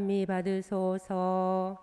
미 받으소서.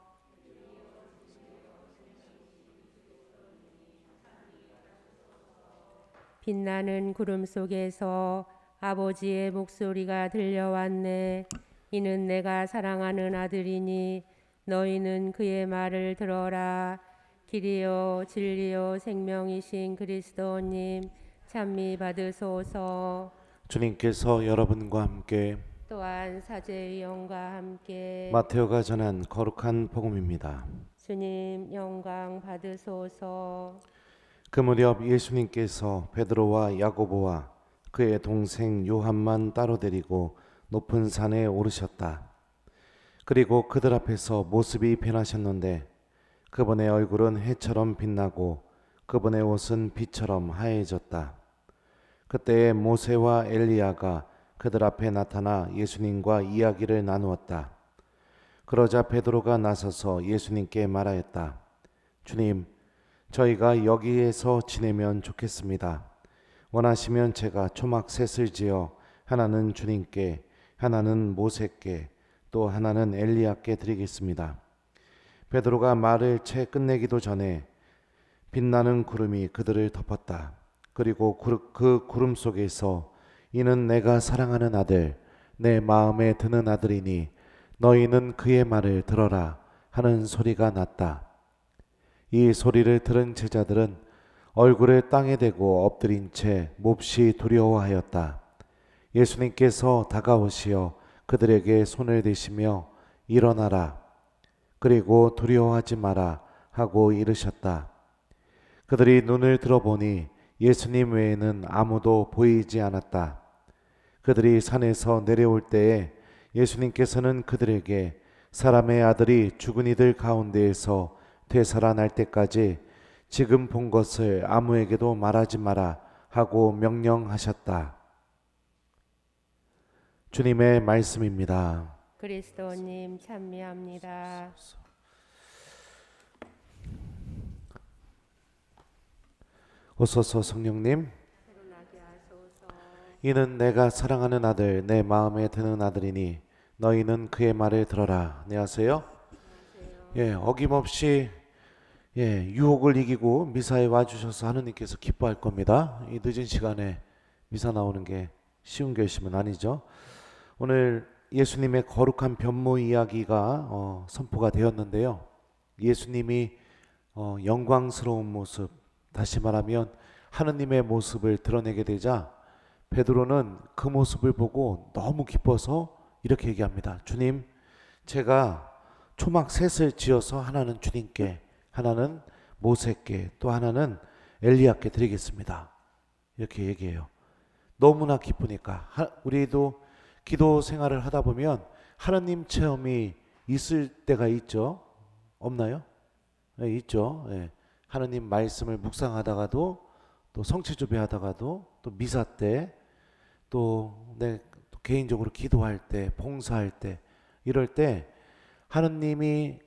빛나는 구름 속에서 아버지의 목소리가 들려왔네. 이는 내가 사랑하는 아들이니 너희는 그의 말을 들어라. 길이요 진리요 생명이신 그리스도님 찬미 받으소서. 주님께서 여러분과 함께 또한 사제의 영과 함께 마테오가 전한 거룩한 복음입니다. 주님 영광 받으소서. 그 무렵 예수님께서 베드로와 야고보와 그의 동생 요한만 따로 데리고 높은 산에 오르셨다. 그리고 그들 앞에서 모습이 변하셨는데 그분의 얼굴은 해처럼 빛나고 그분의 옷은 빛처럼 하얘졌다. 그때에 모세와 엘리야가 그들 앞에 나타나 예수님과 이야기를 나누었다. 그러자 베드로가 나서서 예수님께 말하였다. 주님, 저희가 여기에서 지내면 좋겠습니다. 원하시면 제가 초막 셋을 지어 하나는 주님께, 하나는 모세께, 또 하나는 엘리야께 드리겠습니다. 베드로가 말을 채 끝내기도 전에 빛나는 구름이 그들을 덮었다. 그리고 그 구름 속에서 이는 내가 사랑하는 아들, 내 마음에 드는 아들이니 너희는 그의 말을 들어라 하는 소리가 났다. 이 소리를 들은 제자들은 얼굴을 땅에 대고 엎드린 채 몹시 두려워하였다. 예수님께서 다가오시어 그들에게 손을 대시며 일어나라. 그리고 두려워하지 마라 하고 이르셨다. 그들이 눈을 들어보니 예수님 외에는 아무도 보이지 않았다. 그들이 산에서 내려올 때에 예수님께서는 그들에게 사람의 아들이 죽은 이들 가운데에서 되살아날 때까지 지금 본 것을 아무에게도 말하지 마라 하고 명령하셨다. 주님의 말씀입니다. 그리스도님 찬미합니다. 오소서 성령님, 일어나게 하소서. 이는 내가 사랑하는 아들, 내 마음에 드는 아들이니 너희는 그의 말을 들어라. 안녕하세요. 어김없이 유혹을 이기고 미사에 와주셔서 하느님께서 기뻐할 겁니다. 이 늦은 시간에 미사 나오는 게 쉬운 결심은 아니죠. 오늘 예수님의 거룩한 변모 이야기가 선포가 되었는데요. 예수님이 영광스러운 모습, 다시 말하면 하느님의 모습을 드러내게 되자 베드로는 그 모습을 보고 너무 기뻐서 이렇게 얘기합니다. 주님, 제가 초막 셋을 지어서 하나는 주님께, 하나는 모세께, 또 하나는 엘리야께 드리겠습니다. 이렇게 얘기해요. 너무나 기쁘니까. 우리도 기도 생활을 하다 보면 하나님 체험이 있을 때가 있죠. 없나요? 네, 있죠. 네. 하나님 말씀을 묵상하다가도, 또 성취조배 하다가도, 또 미사 때, 또 개인적으로 기도할 때, 봉사할 때, 이럴 때 하나님이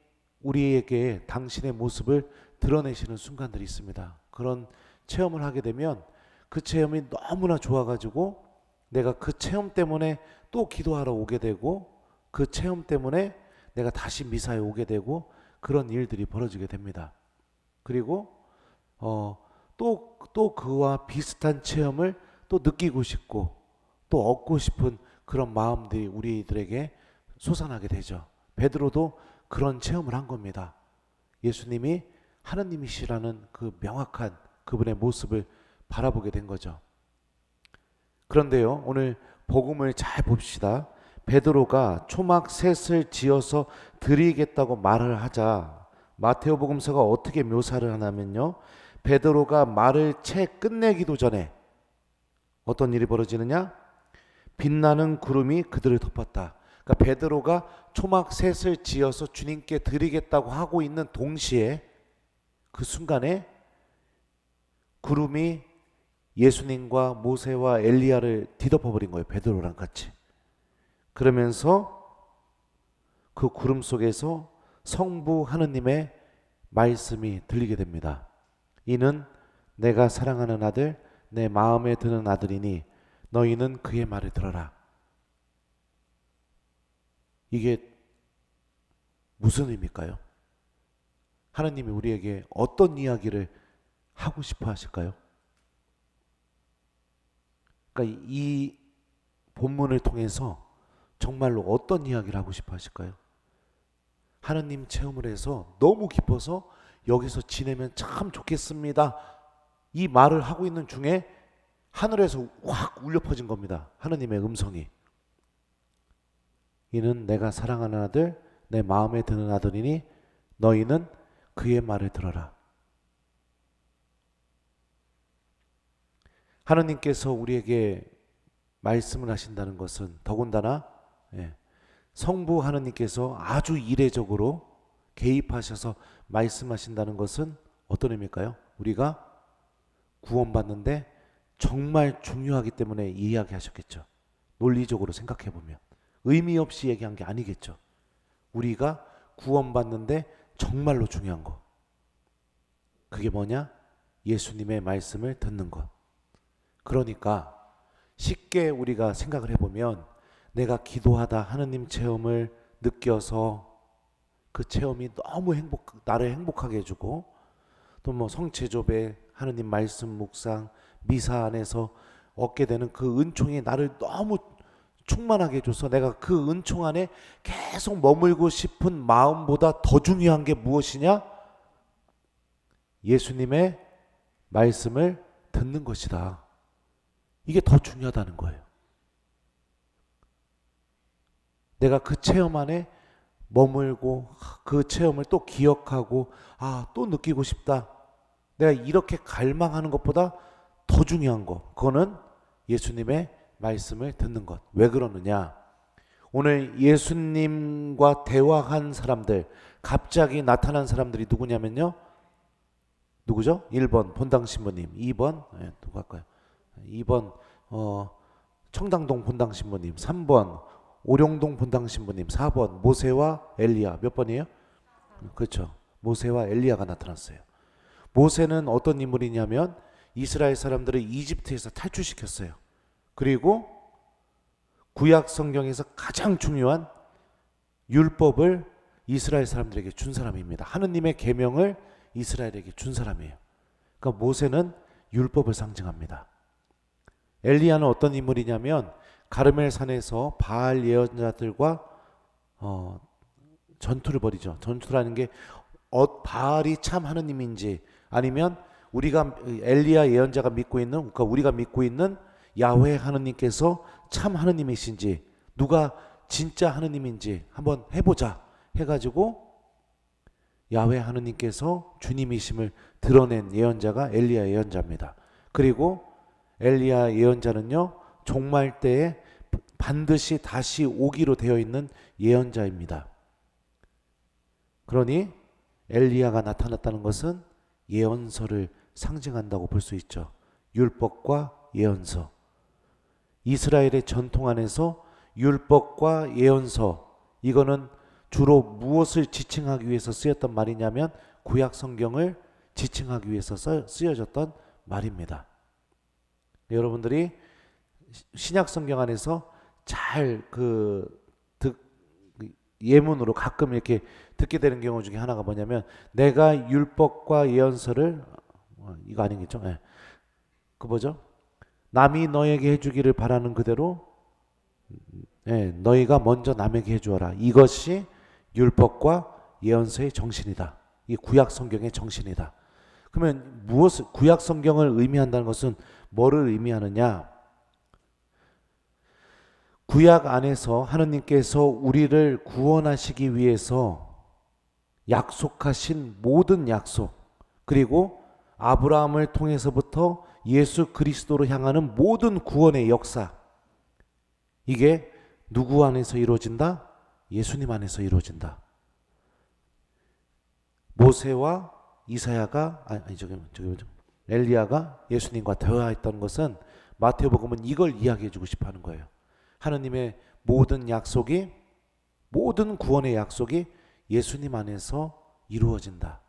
우리에게 당신의 모습을 드러내시는 순간들이 있습니다. 그런 체험을 하게 되면 그 체험이 너무나 좋아가지고 내가 그 체험 때문에 또 기도하러 오게 되고, 그 체험 때문에 내가 다시 미사에 오게 되고, 그런 일들이 벌어지게 됩니다. 그리고 또 그와 비슷한 체험을 또 느끼고 싶고 또 얻고 싶은 그런 마음들이 우리들에게 솟아나게 되죠. 베드로도 그런 체험을 한 겁니다. 예수님이 하나님이시라는 그 명확한 그분의 모습을 바라보게 된 거죠. 그런데요, 오늘 복음을 잘 봅시다. 베드로가 초막 셋을 지어서 드리겠다고 말을 하자 마테오 복음서가 어떻게 묘사를 하냐면요, 베드로가 말을 채 끝내기도 전에 어떤 일이 벌어지느냐? 빛나는 구름이 그들을 덮었다. 그러니까 베드로가 초막 셋을 지어서 주님께 드리겠다고 하고 있는 동시에 그 순간에 구름이 예수님과 모세와 엘리야를 뒤덮어버린 거예요. 베드로랑 같이. 그러면서 그 구름 속에서 성부 하느님의 말씀이 들리게 됩니다. 이는 내가 사랑하는 아들, 내 마음에 드는 아들이니 너희는 그의 말을 들어라. 이게 무슨 의미일까요? 하나님이 우리에게 어떤 이야기를 하고 싶어 하실까요? 그러니까 이 본문을 통해서 정말로 어떤 이야기를 하고 싶어 하실까요? 하나님 체험을 해서 너무 기뻐서 여기서 지내면 참 좋겠습니다. 이 말을 하고 있는 중에 하늘에서 확 울려 퍼진 겁니다. 하나님의 음성이. 이는 내가 사랑하는 아들, 내 마음에 드는 아들이니 너희는 그의 말을 들어라. 하나님께서 우리에게 말씀을 하신다는 것은 더군다나 성부 하나님께서 아주 이례적으로 개입하셔서 말씀하신다는 것은 어떤 의미일까요? 우리가 구원받는데 정말 중요하기 때문에 이야기하셨겠죠. 논리적으로 생각해 보면 의미 없이 얘기한 게 아니겠죠. 우리가 구원받는데 정말로 중요한 거. 그게 뭐냐? 예수님의 말씀을 듣는 것. 그러니까 쉽게 우리가 생각을 해보면 내가 기도하다 하느님 체험을 느껴서 그 체험이 너무 나를 행복하게 해주고 또 뭐 성체조배 하느님 말씀 묵상 미사 안에서 얻게 되는 그 은총이 나를 너무 충만하게 해줘서 내가 그 은총 안에 계속 머물고 싶은 마음보다 더 중요한 게 무엇이냐? 예수님의 말씀을 듣는 것이다. 이게 더 중요하다는 거예요. 내가 그 체험 안에 머물고 그 체험을 또 기억하고 또 느끼고 싶다. 내가 이렇게 갈망하는 것보다 더 중요한 거. 그거는 예수님의 말씀을 듣는 것. 왜 그러느냐? 오늘 예수님과 대화한 사람들, 갑자기 나타난 사람들이 누구냐면요. 누구죠? 1번 본당 신부님, 2번 누구 할까요? 2번 청담동 본당 신부님, 3번 오룡동 본당 신부님, 4번 모세와 엘리야. 몇 번이에요? 그렇죠. 모세와 엘리야가 나타났어요. 모세는 어떤 인물이냐면 이스라엘 사람들을 이집트에서 탈출시켰어요. 그리고 구약 성경에서 가장 중요한 율법을 이스라엘 사람들에게 준 사람입니다. 하느님의 계명을 이스라엘에게 준 사람이에요. 그러니까 모세는 율법을 상징합니다. 엘리야는 어떤 인물이냐면 가르멜 산에서 바알 예언자들과 전투를 벌이죠. 전투라는 게 바알이 참 하느님인지 아니면 우리가 엘리야 예언자가 믿고 있는 그러니까 우리가 믿고 있는 야훼 하느님께서 참 하느님이신지 누가 진짜 하느님인지 한번 해보자 해가지고 야훼 하느님께서 주님이심을 드러낸 예언자가 엘리야 예언자입니다. 그리고 엘리야 예언자는요 종말 때에 반드시 다시 오기로 되어 있는 예언자입니다. 그러니 엘리야가 나타났다는 것은 예언서를 상징한다고 볼 수 있죠. 율법과 예언서. 이스라엘의 전통 안에서 율법과 예언서 이거는 주로 무엇을 지칭하기 위해서 쓰였던 말이냐면 구약 성경을 지칭하기 위해서 쓰여졌던 말입니다. 여러분들이 신약 성경 안에서 잘 예문으로 가끔 이렇게 듣게 되는 경우 중에 하나가 뭐냐면 내가 율법과 예언서를 이거 아니겠죠? 네. 그 뭐죠? 남이 너에게 해주기를 바라는 그대로 너희가 먼저 남에게 해주어라. 이것이 율법과 예언서의 정신이다. 이 구약 성경의 정신이다. 그러면 구약 성경을 의미한다는 것은 뭐를 의미하느냐? 구약 안에서 하느님께서 우리를 구원하시기 위해서 약속하신 모든 약속 그리고 아브라함을 통해서부터 예수 그리스도로 향하는 모든 구원의 역사 이게 누구 안에서 이루어진다? 예수님 안에서 이루어진다. 모세와 이사야가 엘리야가 예수님과 대화했던 것은 마태복음은 이걸 이야기해 주고 싶어 하는 거예요. 하느님의 모든 약속이 모든 구원의 약속이 예수님 안에서 이루어진다.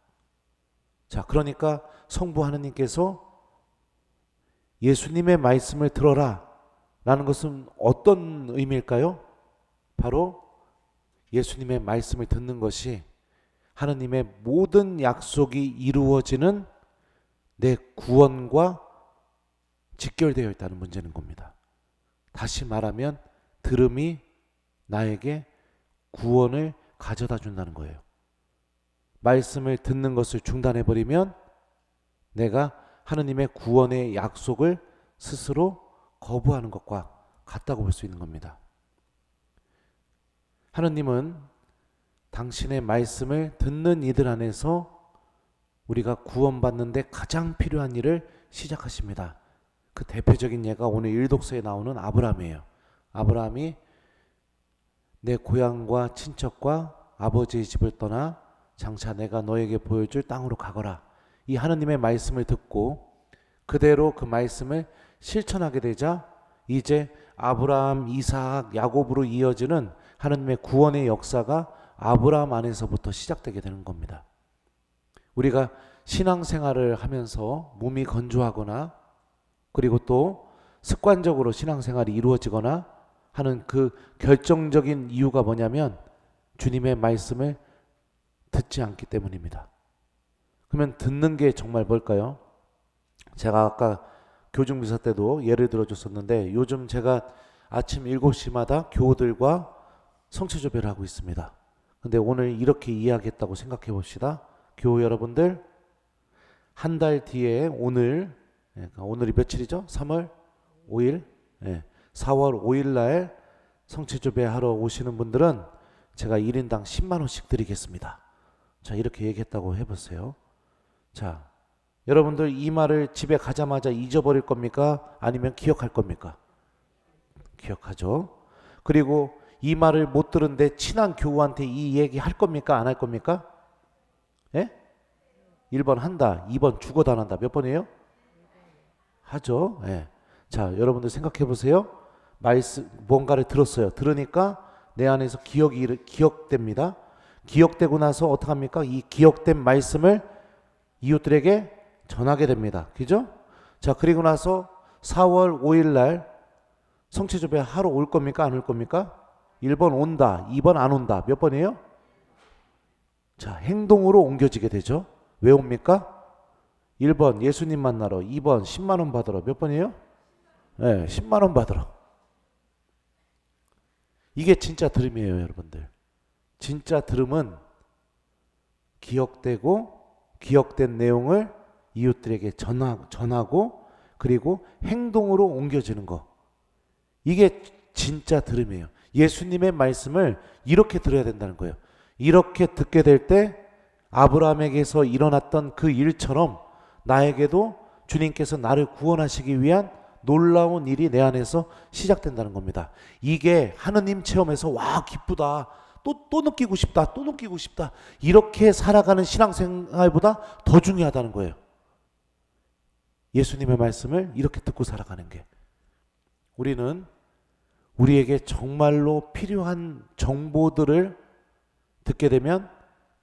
자, 그러니까 성부 하느님께서 예수님의 말씀을 들어라 라는 것은 어떤 의미일까요? 바로 예수님의 말씀을 듣는 것이 하느님의 모든 약속이 이루어지는 내 구원과 직결되어 있다는 문제는 겁니다. 다시 말하면 들음이 나에게 구원을 가져다 준다는 거예요. 말씀을 듣는 것을 중단해버리면 내가 하느님의 구원의 약속을 스스로 거부하는 것과 같다고 볼 수 있는 겁니다. 하느님은 당신의 말씀을 듣는 이들 안에서 우리가 구원받는데 가장 필요한 일을 시작하십니다. 그 대표적인 예가 오늘 일독서에 나오는 아브라함이에요. 아브라함이 내 고향과 친척과 아버지의 집을 떠나 장차 내가 너에게 보여줄 땅으로 가거라. 이 하느님의 말씀을 듣고 그대로 그 말씀을 실천하게 되자 이제 아브라함, 이삭, 야곱으로 이어지는 하느님의 구원의 역사가 아브라함 안에서부터 시작되게 되는 겁니다. 우리가 신앙생활을 하면서 몸이 건조하거나 그리고 또 습관적으로 신앙생활이 이루어지거나 하는 그 결정적인 이유가 뭐냐면 주님의 말씀을 듣지 않기 때문입니다. 그러면 듣는 게 정말 뭘까요? 제가 아까 교중미사 때도 예를 들어줬었는데 요즘 제가 아침 7시마다 교우들과 성체조배를 하고 있습니다. 근데 오늘 이렇게 이야기했다고 생각해 봅시다. 교우 여러분들, 한 달 뒤에 오늘이 며칠이죠? 3월 5일? 4월 5일 날 성체조배 하러 오시는 분들은 제가 1인당 10만 원씩 드리겠습니다. 자, 이렇게 얘기했다고 해보세요. 자, 여러분들 이 말을 집에 가자마자 잊어버릴 겁니까? 아니면 기억할 겁니까? 기억하죠. 그리고 이 말을 못 들은데 친한 교우한테 이 얘기 할 겁니까? 안 할 겁니까? 예? 1번 한다, 2번 죽어도 안 한다. 몇 번이에요? 하죠. 예. 자, 여러분들 생각해 보세요. 말씀 뭔가를 들었어요. 들으니까 내 안에서 기억됩니다. 기억되고 나서 어떻게 합니까? 이 기억된 말씀을 이웃들에게 전하게 됩니다. 그죠? 자, 그리고 나서 4월 5일 날 성체조배 하러 올 겁니까? 안 올 겁니까? 1번 온다, 2번 안 온다. 몇 번이에요? 자, 행동으로 옮겨지게 되죠. 왜 옵니까? 1번 예수님 만나러, 2번 10만 원 받으러. 몇 번이에요? 네, 10만 원 받으러. 이게 진짜 들음이에요, 여러분들. 진짜 들음은 기억되고 기억된 내용을 이웃들에게 전하고 그리고 행동으로 옮겨지는 거. 이게 진짜 들음이에요. 예수님의 말씀을 이렇게 들어야 된다는 거예요. 이렇게 듣게 될 때 아브라함에게서 일어났던 그 일처럼 나에게도 주님께서 나를 구원하시기 위한 놀라운 일이 내 안에서 시작된다는 겁니다. 이게 하느님 체험에서 와 기쁘다, 또 느끼고 싶다, 또 느끼고 싶다, 이렇게 살아가는 신앙생활보다 더 중요하다는 거예요. 예수님의 말씀을 이렇게 듣고 살아가는 게. 우리는 우리에게 정말로 필요한 정보들을 듣게 되면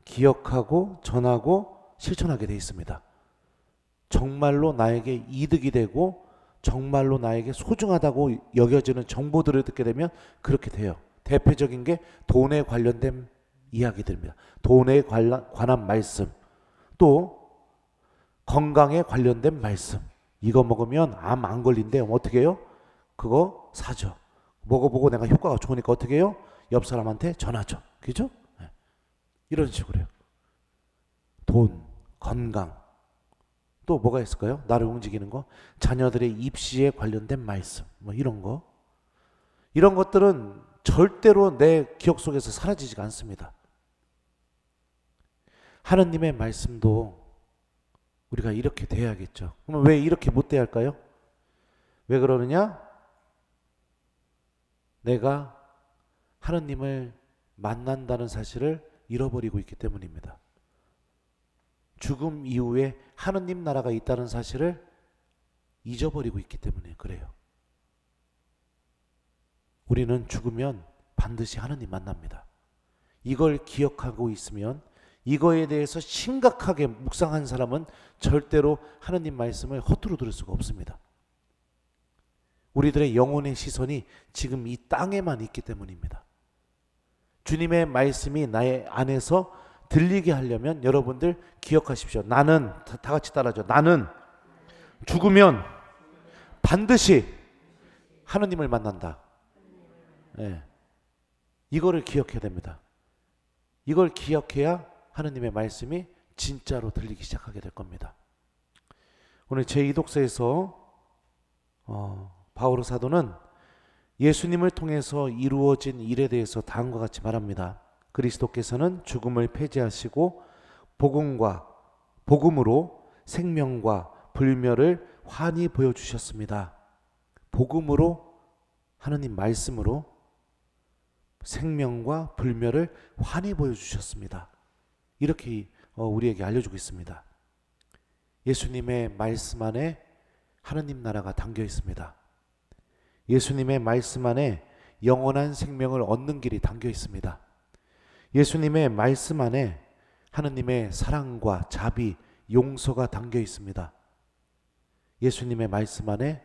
기억하고 전하고 실천하게 되어 있습니다. 정말로 나에게 이득이 되고 정말로 나에게 소중하다고 여겨지는 정보들을 듣게 되면 그렇게 돼요. 대표적인 게 돈에 관련된 이야기들입니다. 돈에 관한 말씀, 또 건강에 관련된 말씀. 이거 먹으면 암 안 걸린대요. 어떻게 해요? 그거 사죠. 먹어보고 내가 효과가 좋으니까 어떻게 해요? 옆 사람한테 전하죠. 그죠? 네. 이런 식으로요. 돈, 건강, 또 뭐가 있을까요? 나를 움직이는 거, 자녀들의 입시에 관련된 말씀, 뭐 이런 거. 이런 것들은 절대로 내 기억 속에서 사라지지가 않습니다. 하느님의 말씀도 우리가 이렇게 돼야겠죠. 그럼 왜 이렇게 못 돼야 할까요? 왜 그러느냐? 내가 하느님을 만난다는 사실을 잃어버리고 있기 때문입니다. 죽음 이후에 하느님 나라가 있다는 사실을 잊어버리고 있기 때문에 그래요. 우리는 죽으면 반드시 하느님 만납니다. 이걸 기억하고 있으면, 이거에 대해서 심각하게 묵상한 사람은 절대로 하느님 말씀을 허투루 들을 수가 없습니다. 우리들의 영혼의 시선이 지금 이 땅에만 있기 때문입니다. 주님의 말씀이 나의 안에서 들리게 하려면 여러분들 기억하십시오. 나는, 다 같이 따라하죠. 나는 죽으면 반드시 하느님을 만난다. 예. 이거를 기억해야 됩니다. 이걸 기억해야 하느님의 말씀이 진짜로 들리기 시작하게 될 겁니다. 오늘 제2독서에서 바오로 사도는 예수님을 통해서 이루어진 일에 대해서 다음과 같이 말합니다. 그리스도께서는 죽음을 패제하시고 복음으로 생명과 불멸을 환히 보여주셨습니다. 복음으로, 하느님 말씀으로 생명과 불멸을 환히 보여주셨습니다. 이렇게 우리에게 알려주고 있습니다. 예수님의 말씀 안에 하느님 나라가 담겨 있습니다. 예수님의 말씀 안에 영원한 생명을 얻는 길이 담겨 있습니다. 예수님의 말씀 안에 하느님의 사랑과 자비, 용서가 담겨 있습니다. 예수님의 말씀 안에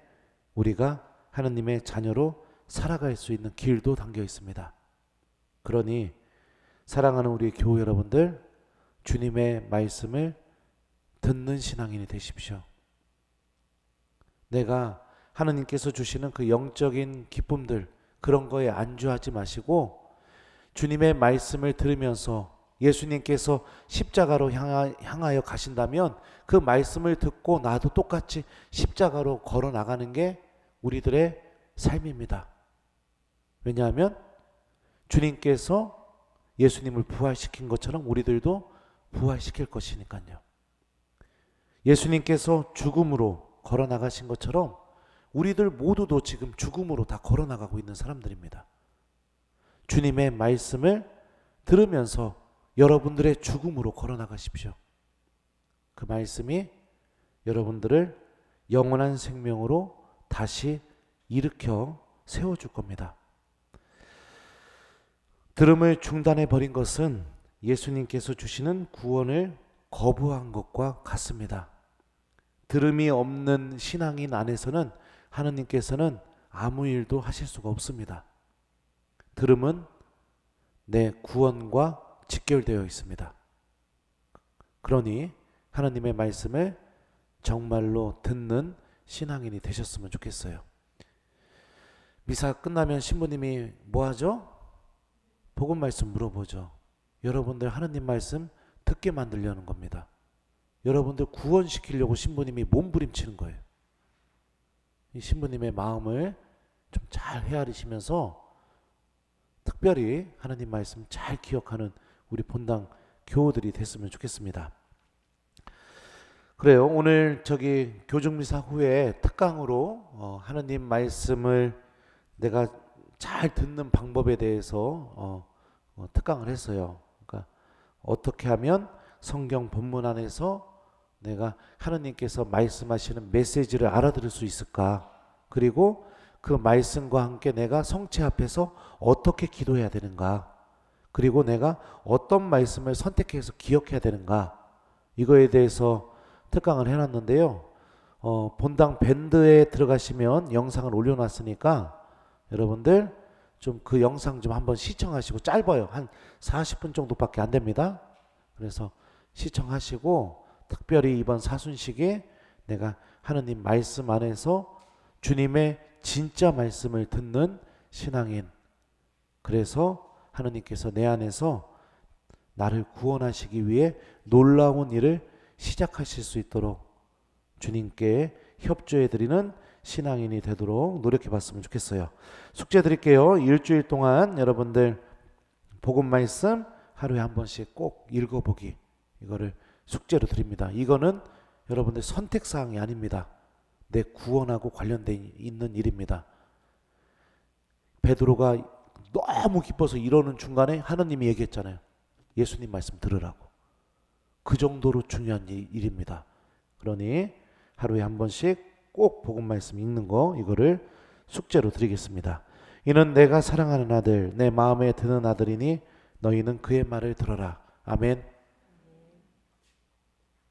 우리가 하느님의 자녀로 살아갈 수 있는 길도 담겨 있습니다. 그러니 사랑하는 우리 교우 여러분들, 주님의 말씀을 듣는 신앙인이 되십시오. 내가 하느님께서 주시는 그 영적인 기쁨들, 그런 거에 안주하지 마시고 주님의 말씀을 들으면서 예수님께서 십자가로 향하여 가신다면 그 말씀을 듣고 나도 똑같이 십자가로 걸어 나가는 게 우리들의 삶입니다. 왜냐하면 주님께서 예수님을 부활시킨 것처럼 우리들도 부활시킬 것이니까요. 예수님께서 죽음으로 걸어 나가신 것처럼 우리들 모두도 지금 죽음으로 다 걸어 나가고 있는 사람들입니다. 주님의 말씀을 들으면서 여러분들의 죽음으로 걸어 나가십시오. 그 말씀이 여러분들을 영원한 생명으로 다시 일으켜 세워줄 겁니다. 들음을 중단해 버린 것은 예수님께서 주시는 구원을 거부한 것과 같습니다. 들음이 없는 신앙인 안에서는 하느님께서는 아무 일도 하실 수가 없습니다. 들음은 내 구원과 직결되어 있습니다. 그러니 하나님의 말씀을 정말로 듣는 신앙인이 되셨으면 좋겠어요. 미사 끝나면 신부님이 뭐 하죠? 복음 말씀 물어보죠. 여러분들 하나님 말씀 듣게 만들려는 겁니다. 여러분들 구원시키려고 신부님이 몸부림치는 거예요. 이 신부님의 마음을 좀 잘 헤아리시면서 특별히 하나님 말씀 잘 기억하는 우리 본당 교우들이 됐으면 좋겠습니다. 그래요. 오늘 교정미사 후에 특강으로 하나님 말씀을 내가 잘 듣는 방법에 대해서 특강을 했어요. 그러니까 어떻게 하면 성경 본문 안에서 내가 하나님께서 말씀하시는 메시지를 알아들을 수 있을까? 그리고 그 말씀과 함께 내가 성체 앞에서 어떻게 기도해야 되는가? 그리고 내가 어떤 말씀을 선택해서 기억해야 되는가? 이거에 대해서 특강을 해놨는데요. 본당 밴드에 들어가시면 영상을 올려놨으니까 여러분들 좀 그 영상 좀 한번 시청하시고, 짧아요. 한 40분 정도밖에 안 됩니다. 그래서 시청하시고 특별히 이번 사순식에 내가 하느님 말씀 안에서 주님의 진짜 말씀을 듣는 신앙인, 그래서 하느님께서 내 안에서 나를 구원하시기 위해 놀라운 일을 시작하실 수 있도록 주님께 협조해 드리는 신앙인이 되도록 노력해 봤으면 좋겠어요. 숙제 드릴게요. 일주일 동안 여러분들 복음 말씀 하루에 한 번씩 꼭 읽어보기, 이거를 숙제로 드립니다. 이거는 여러분들 선택사항이 아닙니다. 내 구원하고 관련된 있는 일입니다. 베드로가 너무 기뻐서 이러는 중간에 하느님이 얘기했잖아요. 예수님 말씀 들으라고. 그 정도로 중요한 일입니다. 그러니 하루에 한 번씩 꼭 복음 말씀 읽는 거, 이거를 숙제로 드리겠습니다. 이는 내가 사랑하는 아들, 내 마음에 드는 아들이니 너희는 그의 말을 들어라. 아멘.